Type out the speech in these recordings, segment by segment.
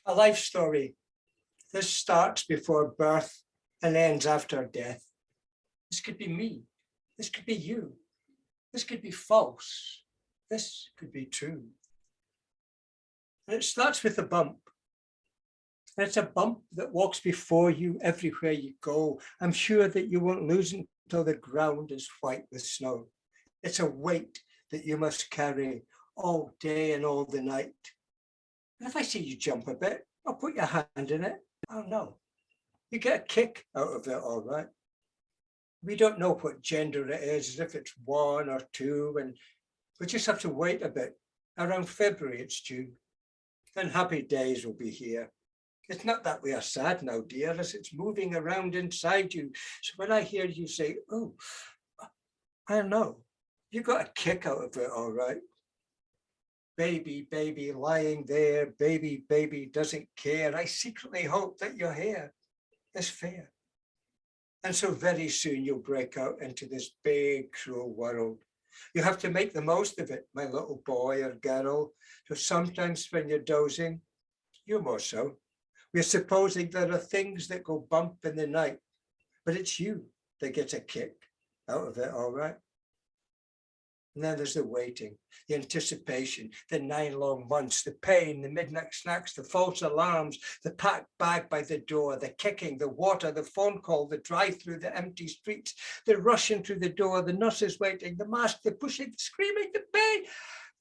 A life story. This starts before birth and ends after death. This could be me. This could be you. This could be false. This could be true. And it starts with a bump. And it's a bump that walks before you everywhere you go. I'm sure that you won't lose it until the ground is white with snow. It's a weight that you must carry all day and all the night. And if I see you jump a bit, I'll put your hand in it. I'll know. You get a kick out of it, all right. We don't know what gender it is, if it's 1 or 2, and we just have to wait a bit. Around February, it's due. Then happy days will be here. It's not that we are sad now, dear, as it's moving around inside you. So when I hear you say, oh, I know, you got a kick out of it, all right. Baby, baby, lying there, baby, baby doesn't care. I secretly hope that your hair is fair. And so very soon you'll break out into this big, cruel world. You have to make the most of it, my little boy or girl. So sometimes when you're dozing, you're more so. We're supposing there are things that go bump in the night, but it's you that gets a kick out of it, all right? And then there's the waiting, the anticipation, the 9 long months, the pain, the midnight snacks, the false alarms, the packed bag by the door, the kicking, the water, the phone call, the drive through the empty streets, the rushing through the door, the nurses waiting, the mask, the pushing, the screaming, the pain,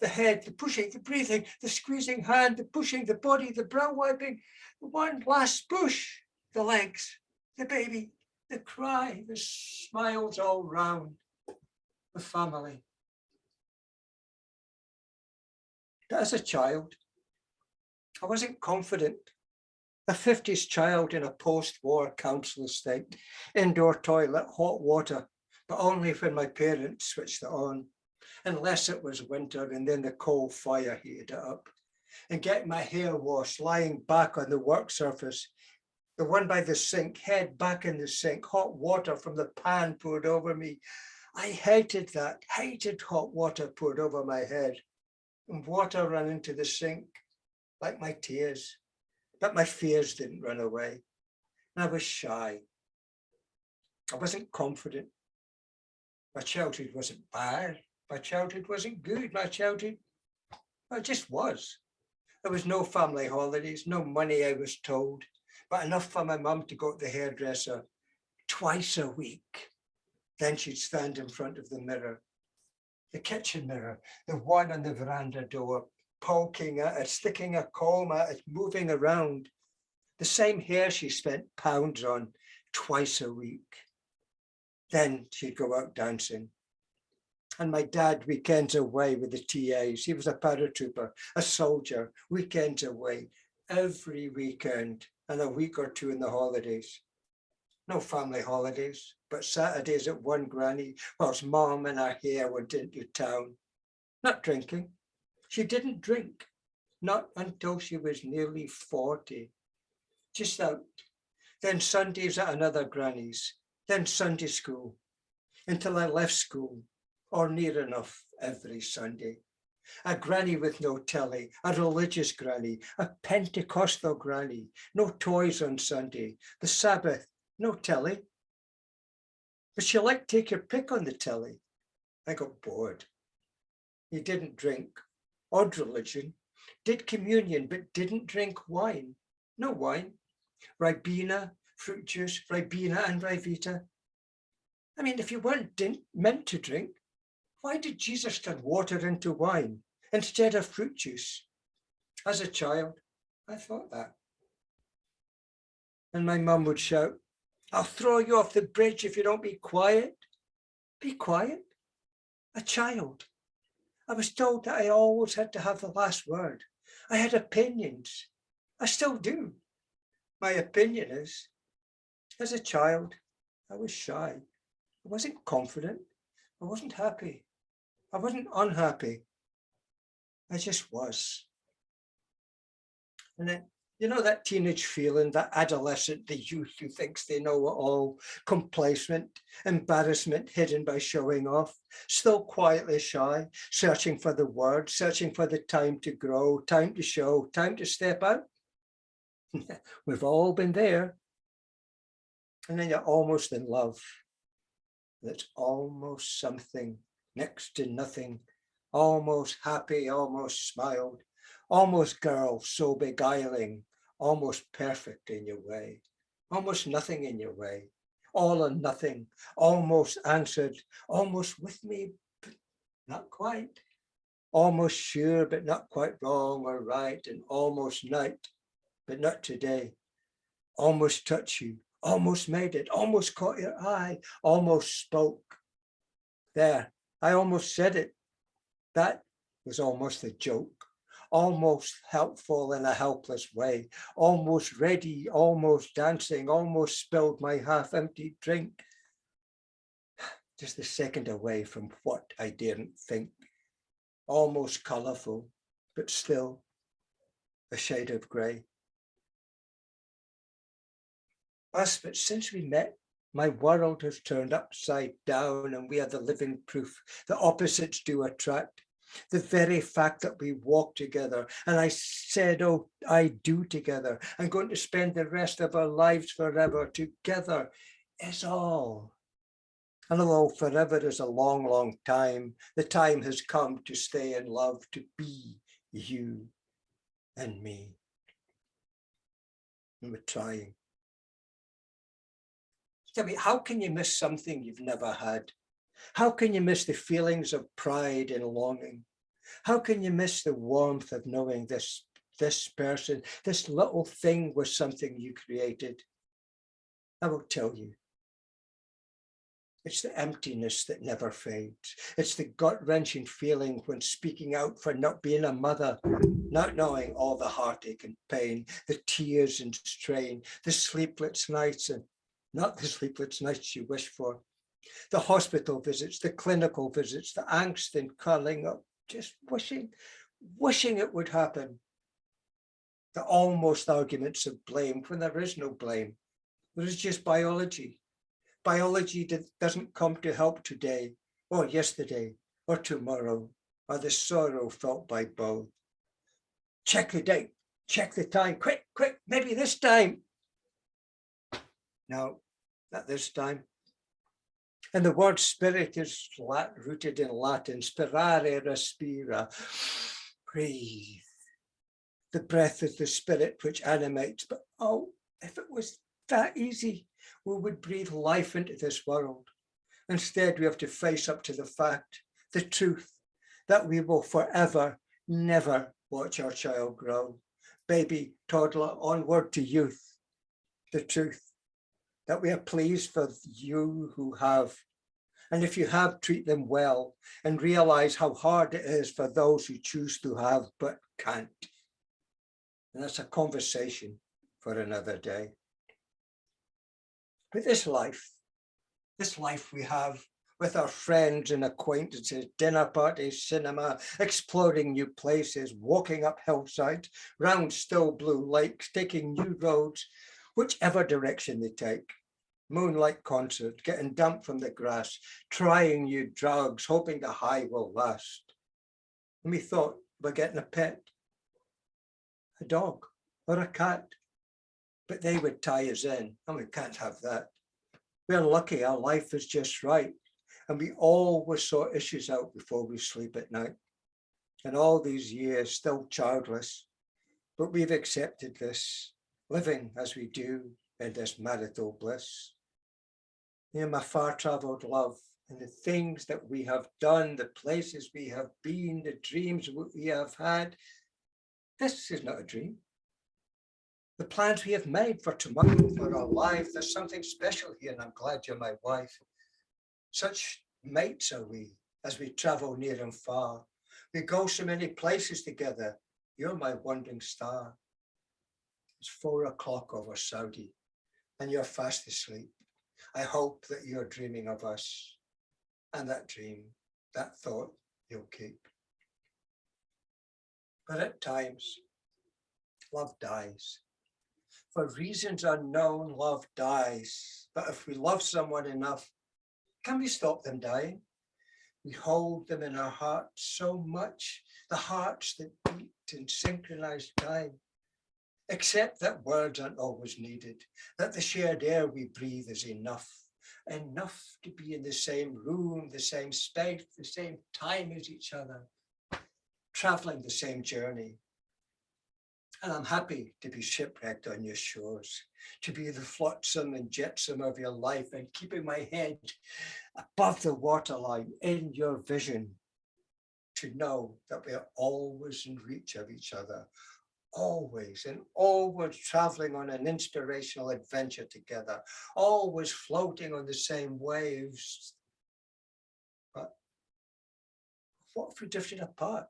the head, the pushing, the breathing, the squeezing hand, the pushing, the body, the brow wiping, the one last push, the legs, the baby, the cry, the smiles all round, the family. But as a child, I wasn't confident. A 50s child in a post-war council estate, indoor toilet, hot water, but only when my parents switched it on, unless it was winter and then the coal fire heated it up. And getting my hair washed, lying back on the work surface, the one by the sink, head back in the sink, hot water from the pan poured over me. I hated that, hated hot water poured over my head. And water ran into the sink like my tears, but my fears didn't run away. And I was shy. I wasn't confident. My childhood wasn't bad. My childhood wasn't good. My childhood, it just was. There was no family holidays, no money, I was told, but enough for my mum to go to the hairdresser twice a week. Then she'd stand in front of the mirror, the kitchen mirror, the one on the veranda door, poking at it, sticking a comb at it, moving around. The same hair she spent pounds on twice a week. Then she'd go out dancing. And my dad, weekends away with the TAs. He was a paratrooper, a soldier, weekends away, every weekend, and a week or 2 in the holidays. No family holidays, but Saturdays at one granny, whilst mom and her hair went into town. Not drinking. She didn't drink, not until she was nearly 40. Just out. Then Sundays at another granny's, then Sunday school, until I left school, or near enough every Sunday. A granny with no telly, a religious granny, a Pentecostal granny, no toys on Sunday, the Sabbath, no telly. But she liked to take your pick on the telly. I got bored. He didn't drink, odd religion, did communion, but didn't drink wine. No wine. Ribena, fruit juice, Ribena and Rivita. I mean, if you weren't meant to drink, why did Jesus turn water into wine instead of fruit juice? As a child, I thought that. And my mum would shout, I'll throw you off the bridge if you don't be quiet. Be quiet? A child. I was told that I always had to have the last word. I had opinions. I still do. My opinion is, as a child, I was shy. I wasn't confident. I wasn't happy. I wasn't unhappy. I just was. And then You know that teenage feeling, that adolescent, the youth who thinks they know it all, complacent, embarrassment hidden by showing off, still quietly shy, searching for the word, searching for the time to grow, time to show, time to step out. We've all been there. And then you're almost in love. That's almost something, next to nothing, almost happy, almost smiled, almost girl, so beguiling, almost perfect in your way, almost nothing in your way, all or nothing, almost answered, almost with me, but not quite, almost sure, but not quite wrong or right, and almost night, but not today, almost touch you, almost made it, almost caught your eye, almost spoke. There, I almost said it. That was almost a joke, almost helpful in a helpless way, almost ready, almost dancing, almost spilled my half-empty drink. Just a second away from what I daren't think, almost colourful, but still a shade of grey. But since we met, my world has turned upside down, and we are the living proof that opposites do attract. The very fact that we walk together, and I said, oh, I do together, I'm going to spend the rest of our lives forever together, is all. And although forever is a long, long time, the time has come to stay in love, to be you and me. And we're trying. Tell me, how can you miss something you've never had? How can you miss the feelings of pride and longing? How can you miss the warmth of knowing this person, this little thing was something you created? I will tell you. It's the emptiness that never fades. It's the gut-wrenching feeling when speaking out for not being a mother, not knowing all the heartache and pain, the tears and strain, the sleepless nights and not the sleepless nights you wish for, the hospital visits, the clinical visits, the angst and curling up, just wishing it would happen. The almost arguments of blame when there is no blame. There is just biology. Biology doesn't come to help today, or yesterday, or tomorrow, or the sorrow felt by both. Check the date, check the time, quick, maybe this time. No, not this time. And the word spirit is rooted in Latin, spirare, respira, breathe. The breath is the spirit which animates, but oh, if it was that easy, we would breathe life into this world. Instead, we have to face up to the fact, the truth, that we will forever, never watch our child grow. Baby, toddler, onward to youth. The truth, that we are pleased for you who have. And if you have, treat them well and realize how hard it is for those who choose to have but can't. And that's a conversation for another day. But this life we have with our friends and acquaintances, dinner parties, cinema, exploring new places, walking up hillsides, round still blue lakes, taking new roads, whichever direction they take. Moonlight concert, getting dumped from the grass, trying new drugs, hoping the high will last. And we thought about getting a pet, a dog or a cat, but they would tie us in, and we can't have that. We're lucky our life is just right, and we always sort issues out before we sleep at night. And all these years still childless, but we've accepted this, living as we do in this marital bliss. You know, my far-traveled love and the things that we have done, the places we have been, the dreams we have had. This is not a dream. The plans we have made for tomorrow, for our life, there's something special here, and I'm glad you're my wife. Such mates are we as we travel near and far. We go so many places together. You're my wandering star. It's 4 o'clock over Saudi, and you're fast asleep. I hope that you're dreaming of us, and that dream, that thought you'll keep. But at times, love dies. For reasons unknown, love dies. But if we love someone enough, can we stop them dying? We hold them in our hearts so much, the hearts that beat in synchronized time. Except that words aren't always needed, that the shared air we breathe is enough. Enough to be in the same room, the same space, the same time as each other, traveling the same journey. And I'm happy to be shipwrecked on your shores, to be the flotsam and jetsam of your life and keeping my head above the waterline in your vision, to know that we're always in reach of each other, always and always traveling on an inspirational adventure together, always floating on the same waves. But what if we drifted apart?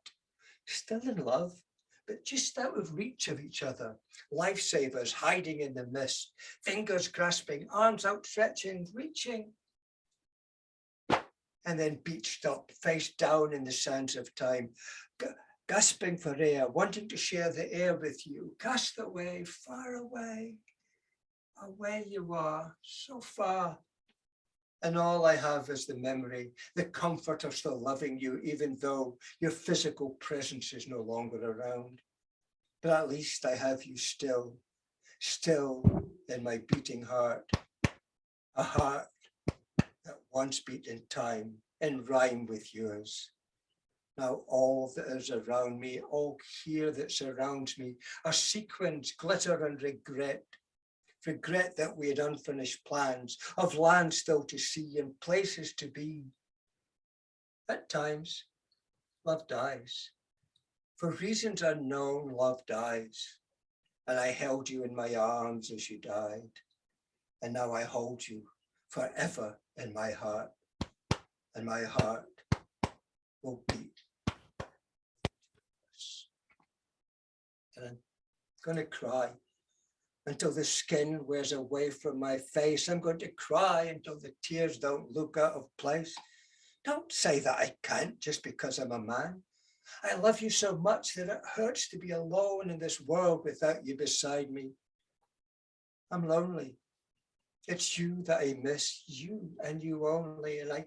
Still in love, but just out of reach of each other, lifesavers hiding in the mist, fingers grasping, arms outstretching, reaching, and then beached up, face down in the sands of time, gasping for air, wanting to share the air with you, cast away, far away, away you are, so far. And all I have is the memory, the comfort of still loving you, even though your physical presence is no longer around. But at least I have you still in my beating heart, a heart that once beat in time, in rhyme with yours. Now all that is around me, all here that surrounds me, are sequins, glitter and regret. Regret that we had unfinished plans of land still to see and places to be. At times, love dies. For reasons unknown, love dies. And I held you in my arms as you died. And now I hold you forever in my heart. And my heart will beat. And I'm going to cry until the skin wears away from my face. I'm going to cry until the tears don't look out of place. Don't say that I can't just because I'm a man. I love you so much that it hurts to be alone in this world without you beside me. I'm lonely. It's you that I miss, you and you only, and I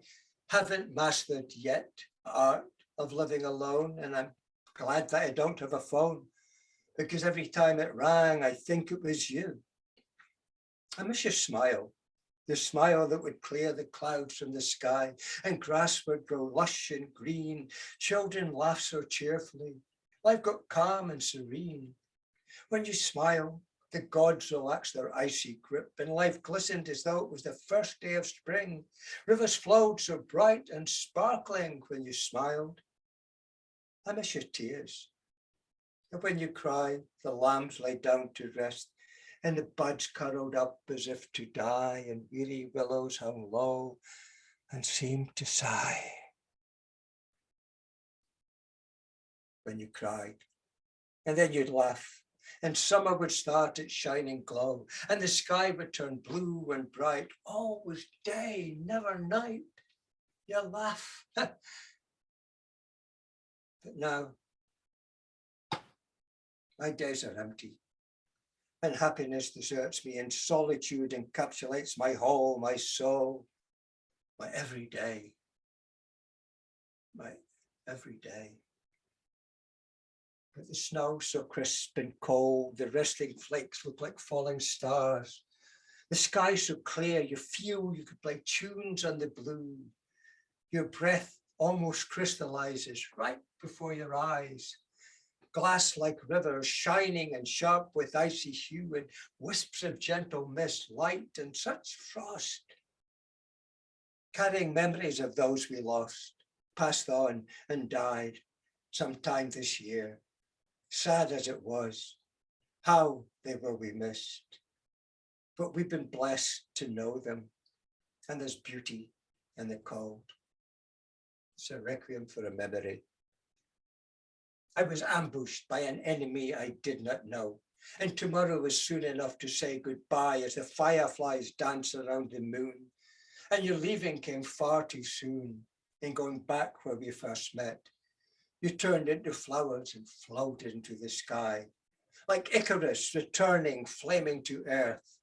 haven't mastered yet the art of living alone, and I'm glad that I don't have a phone, because every time it rang, I think it was you. I miss your smile, the smile that would clear the clouds from the sky and grass would grow lush and green. Children laugh so cheerfully. Life got calm and serene. When you smile, the gods relaxed their icy grip and life glistened as though it was the first day of spring. Rivers flowed so bright and sparkling when you smiled. I miss your tears. And when you cry, the lambs lay down to rest, and the buds curled up as if to die, and weary willows hung low and seemed to sigh. When you cried, and then you'd laugh, and summer would start its shining glow, and the sky would turn blue and bright. All was day, never night. You laugh. But now, my days are empty, and happiness deserts me, and solitude encapsulates my whole, my soul, my every day, my every day. But the snow so crisp and cold, the resting flakes look like falling stars. The sky so clear, you feel you could play tunes on the blue. Your breath almost crystallizes right before your eyes. Glass-like rivers shining and sharp with icy hue and wisps of gentle mist, light and such frost. Carrying memories of those we lost, passed on and died sometime this year. Sad as it was, how they will be missed. But we've been blessed to know them, and there's beauty in the cold. It's a requiem for a memory. I was ambushed by an enemy I did not know, and tomorrow was soon enough to say goodbye as the fireflies dance around the moon. And your leaving came far too soon in going back where we first met. You turned into flowers and floated into the sky. like Icarus returning flaming to earth,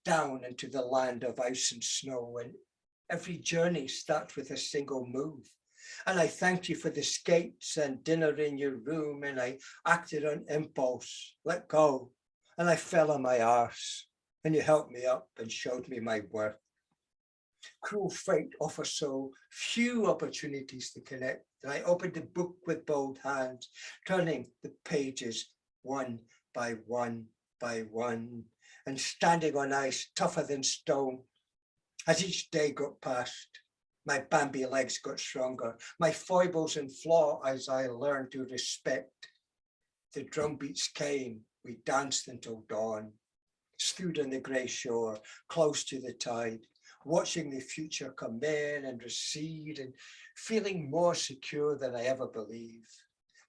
down into the land of ice and snow. And every journey starts with a single move. And I thanked you for the skates and dinner in your room, and I acted on impulse, let go, and I fell on my arse, and you helped me up and showed me my worth. Cruel fate offers so few opportunities to connect, and I opened the book with bold hands, turning the pages one by one by one, and standing on ice tougher than stone. As each day got past, my Bambi legs got stronger, my foibles and flaws as I learned to respect. The drum beats came, we danced until dawn, stood on the grey shore, close to the tide, watching the future come in and recede and feeling more secure than I ever believed.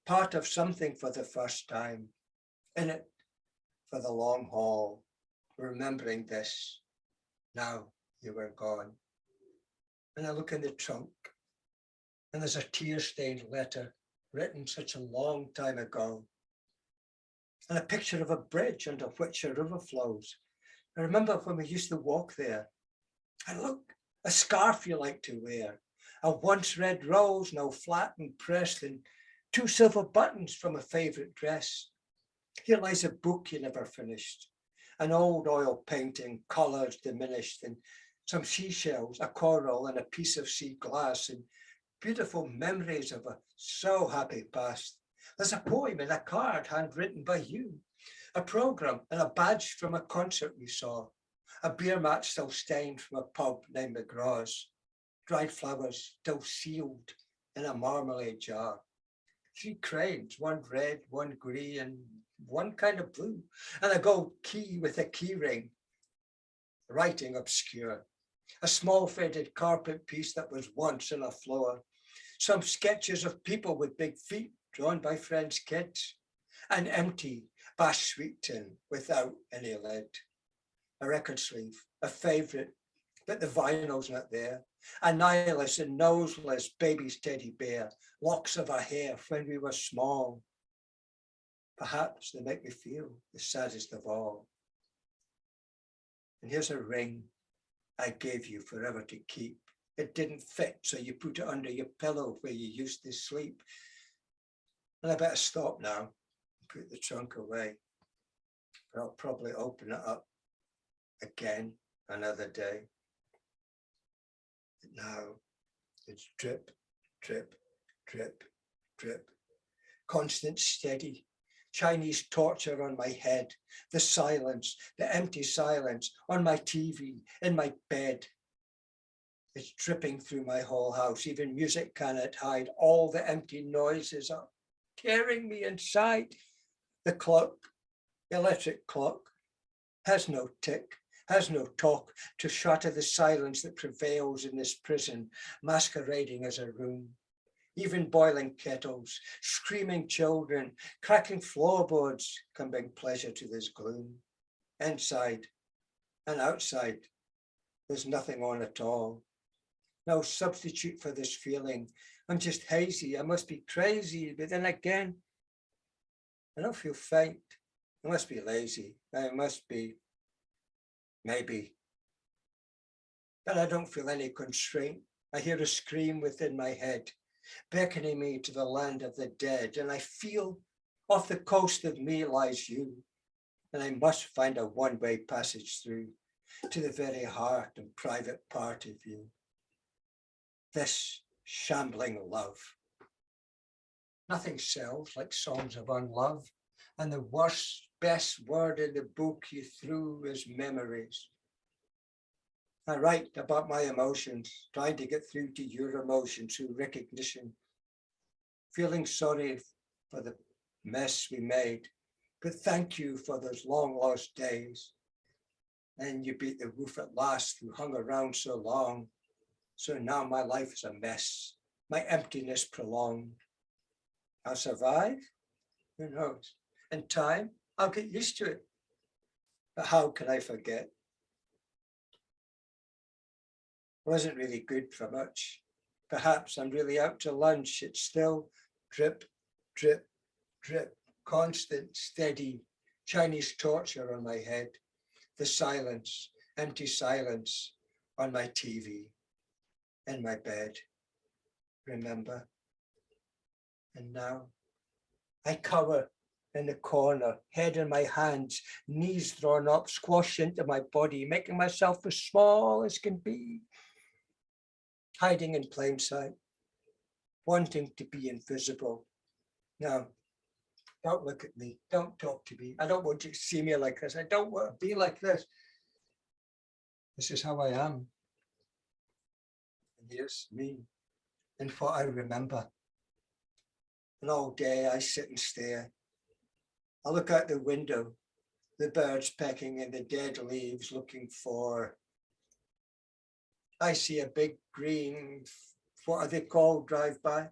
Part of something for the first time, in it for the long haul, remembering this, now you were gone. And I look in the trunk, and there's a tear-stained letter written such a long time ago, and a picture of a bridge under which a river flows. I remember when we used to walk there. And look, a scarf you like to wear, a once red rose, now flat and pressed, and 2 silver buttons from a favourite dress. Here lies a book you never finished, an old oil painting, colours diminished, and some seashells, a coral and a piece of sea glass, and beautiful memories of a so happy past. There's a poem in a card handwritten by you, a programme and a badge from a concert we saw, a beer mat still stained from a pub named McGraw's, dried flowers still sealed in a marmalade jar, 3 cranes, one red, one grey, and one kind of blue, and a gold key with a key ring, writing obscure, a small faded carpet piece that was once on a floor, some sketches of people with big feet drawn by friends' kids, an empty Bass sweet tin without any lid, a record sleeve, a favourite, but the vinyl's not there, a nihilist and noseless baby's teddy bear, locks of her hair when we were small. Perhaps they make me feel the saddest of all. And here's a ring I gave you forever to keep. It didn't fit, so you put it under your pillow where you used to sleep. And I better stop now and put the trunk away. But I'll probably open it up again another day. But now it's drip, drip, drip, drip. Constant, steady, Chinese torture on my head, the silence, the empty silence on my TV, in my bed. It's dripping through my whole house. Even music cannot hide. All the empty noises are tearing me inside. The clock, the electric clock, has no tick, has no talk to shatter the silence that prevails in this prison, masquerading as a room. Even boiling kettles, screaming children, cracking floorboards can bring pleasure to this gloom. Inside and outside, there's nothing on at all. No substitute for this feeling. I'm just hazy, I must be crazy, but then again, I don't feel faint. I must be lazy, I must be, maybe. But I don't feel any constraint. I hear a scream within my head, beckoning me to the land of the dead, and I feel off the coast of me lies you, and I must find a one-way passage through to the very heart and private part of you. This shambling love. Nothing sells like songs of unlove, and the worst, best word in the book you threw is memories. I write about my emotions, trying to get through to your emotions through recognition, feeling sorry for the mess we made, but thank you for those long lost days. And you beat the roof at last, who hung around so long. So now my life is a mess, my emptiness prolonged. I'll survive, who knows? In time, I'll get used to it. But how can I forget? Wasn't really good for much. Perhaps I'm really out to lunch. It's still drip, drip, drip, constant, steady, Chinese torture on my head, the silence, empty silence on my TV, in my bed, remember? And now I cower in the corner, head in my hands, knees drawn up, squashed into my body, making myself as small as can be, hiding in plain sight, wanting to be invisible. Now, don't look at me, don't talk to me. I don't want you to see me like this. I don't want to be like this. This is how I am. And here's me and what I remember. And all day I sit and stare. I look out the window, the birds pecking in the dead leaves looking for. I see a big green, what are they called, drive by?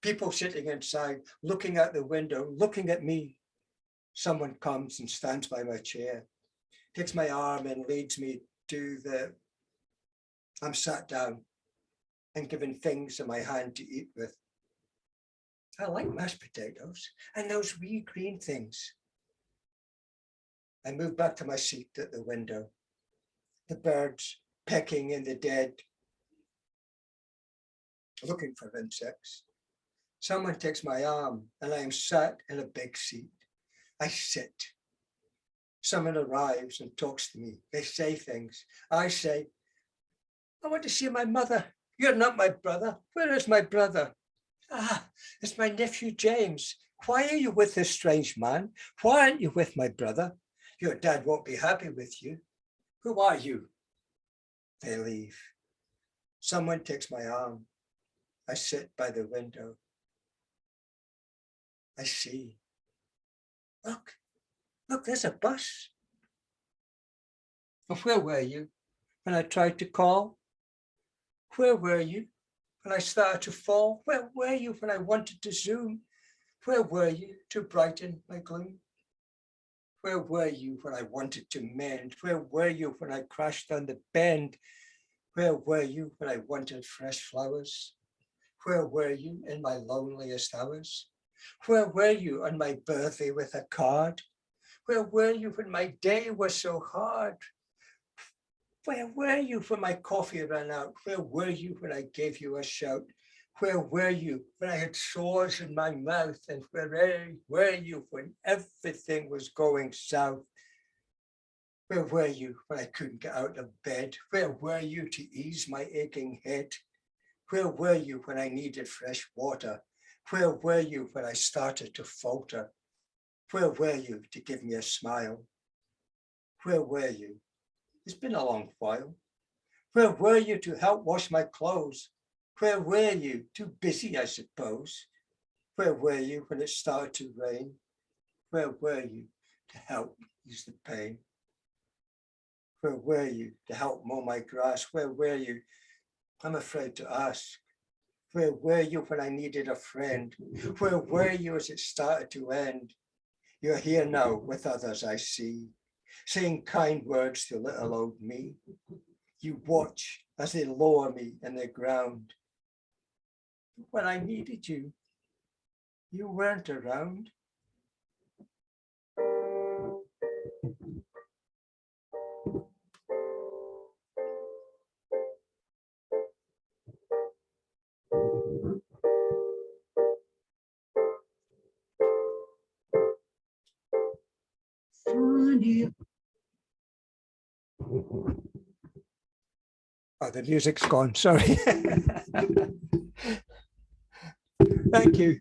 People sitting inside, looking out the window, looking at me. Someone comes and stands by my chair, takes my arm and leads me to I'm sat down and given things in my hand to eat with. I like mashed potatoes and those wee green things. I move back to my seat at the window. The birds pecking in the dead, looking for insects. Someone takes my arm and I am sat in a big seat. I sit. Someone arrives and talks to me. They say things. I say, I want to see my mother. You're not my brother. Where is my brother? Ah, it's my nephew James. Why are you with this strange man? Why aren't you with my brother? Your dad won't be happy with you. Who are you? They leave. Someone takes my arm. I sit by the window. I see. Look, there's a bus. And where were you when I tried to call? Where were you when I started to fall? Where were you when I wanted to zoom? Where were you to brighten my gloom? Where were you when I wanted to mend? Where were you when I crashed down the bend? Where were you when I wanted fresh flowers? Where were you in my loneliest hours? Where were you on my birthday with a card? Where were you when my day was so hard? Where were you when my coffee ran out? Where were you when I gave you a shout? Where were you when I had sores in my mouth? And where were you when everything was going south? Where were you when I couldn't get out of bed? Where were you to ease my aching head? Where were you when I needed fresh water? Where were you when I started to falter? Where were you to give me a smile? Where were you? It's been a long while. Where were you to help wash my clothes? Where were you? Too busy, I suppose. Where were you when it started to rain? Where were you to help ease the pain? Where were you to help mow my grass? Where were you? I'm afraid to ask. Where were you when I needed a friend? Where were you as it started to end? You're here now with others I see, saying kind words to little old me. You watch as they lower me in the ground. When I needed you, you weren't around. Oh, the music's gone, sorry. Thank you.